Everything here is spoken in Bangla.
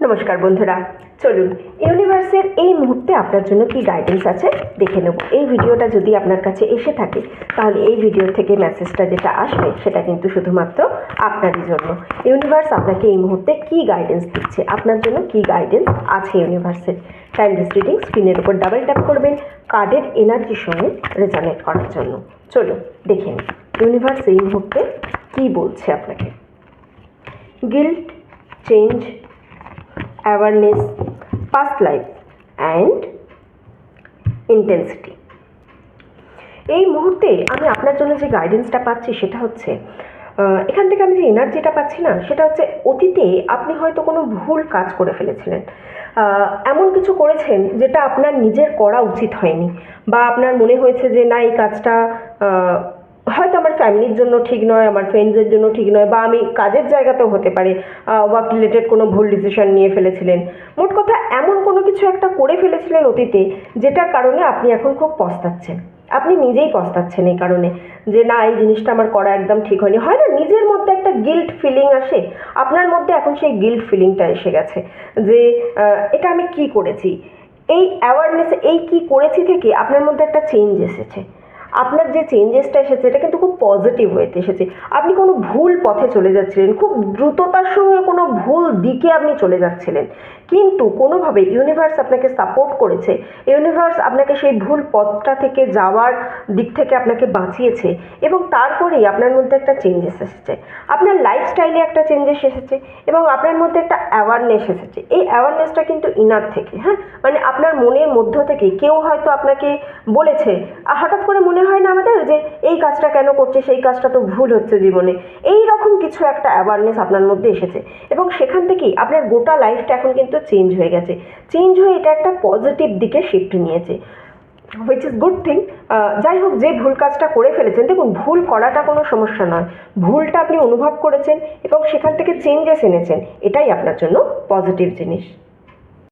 নমস্কার বন্ধুরা, চলুন ইউনিভার্সের এই মুহূর্তে আপনার জন্য কি গাইডেন্স আছে দেখে নেব। এই ভিডিওটা যদি আপনার কাছে এসে থাকে তাহলে এই ভিডিও থেকে মেসেজটা যেটা আসবে সেটা কিন্তু শুধুমাত্র আপনারই জন্য। ইউনিভার্স আপনাকে এই মুহূর্তে কি গাইডেন্স দিচ্ছে, আপনার জন্য কি গাইডেন্স আছে ইউনিভার্সের। টাইমলেস রিডিং স্ক্রিনের উপর ডাবল ট্যাপ করবেন কার্ডের এনার্জির সঙ্গে রেজনেট করার জন্য। চলুন দেখে নিন ইউনিভার্স এই মুহূর্তে কি বলছে আপনাকে। Guilt, change, awareness, past life and intensity. এই মুহূর্তে আমি আপনার জন্য যে গাইডেন্সটা পাচ্ছি সেটা হচ্ছে, এখান থেকে আমি যে এনার্জিটা পাচ্ছি না সেটা হচ্ছে অতীতে আপনি হয়তো কোনো ভুল কাজ করে ফেলেছিলেন, এমন কিছু করেছেন যেটা আপনার নিজের করা উচিত হয়নি, বা আপনার মনে হয়েছে যে না এই কাজটা হয়তো আমার ফ্যামিলির জন্য ঠিক নয়, আমার ফ্রেন্ডসদের জন্য ঠিক নয়, বা আমি কাজের জায়গাতেও হতে পারে ওয়ার্ক রিলেটেড কোনো ভুল ডিসিশন নিয়ে ফেলেছিলেন। মোট কথা এমন কোনো কিছু একটা করে ফেলেছিলেন অতীতে যেটার কারণে আপনি এখন খুব পস্তাচ্ছেন। আপনি নিজেই পস্তাচ্ছেন এই কারণে যে না এই জিনিসটা আমার করা একদম ঠিক হয়নি। হয় না, নিজের মধ্যে একটা গিল্ট ফিলিং আসে, আপনার মধ্যে এখন সেই গিল্ট ফিলিংটা এসে গেছে যে এটা আমি কি করেছি। এই অ্যাওয়ারনেস, এই কি করেছি থেকে আপনার মধ্যে একটা চেঞ্জ এসেছে। আপনার যে চেঞ্জেসটা এসেছে এটা কিন্তু খুব পজিটিভ ওয়েতে এসেছে। আপনি কোনো ভুল পথে চলে যাচ্ছিলেন, খুব দ্রুততার সঙ্গে কোনো ভুল দিকে আপনি চলে যাচ্ছিলেন, কিন্তু কোনোভাবে ইউনিভার্স আপনাকে সাপোর্ট করেছে। ইউনিভার্স আপনাকে সেই ভুল পথটা থেকে যাওয়ার দিক থেকে আপনাকে বাঁচিয়েছে, এবং তারপরেই আপনার মধ্যে একটা চেঞ্জেস এসেছে, আপনার লাইফস্টাইলে একটা চেঞ্জেস এসেছে, এবং আপনার মধ্যে একটা অ্যাওয়ারনেস এসেছে। এই অ্যাওয়ারনেসটা কিন্তু ইনার থেকে, হ্যাঁ, মানে আপনার মনের মধ্য থেকে কেউ হয়তো আপনাকে বলেছে, হঠাৎ করে মনে হয় না আমাদের যে এই কাজটা কেন করছে, সেই কাজটা তো ভুল হচ্ছে জীবনে, এই রকম কিছু একটা অ্যাওয়ারনেস আপনার মধ্যে এসেছে, এবং সেখান থেকেই আপনার গোটা লাইফটা এখন কিন্তু চেঞ্জ হয়ে গেছে। চেঞ্জ হয়ে এটা একটা পজিটিভ দিকে শিফট নিয়েছে, হুইচ ইজ গুড থিং। যাই হোক, যে ভুল কাজটা করে ফেলেছেন, দেখুন ভুল করাটা কোনো সমস্যা নয়, ভুলটা আপনি অনুভব করেছেন এবং সেখান থেকে চেঞ্জেস এনেছেন, এটাই আপনার জন্য পজিটিভ জিনিস।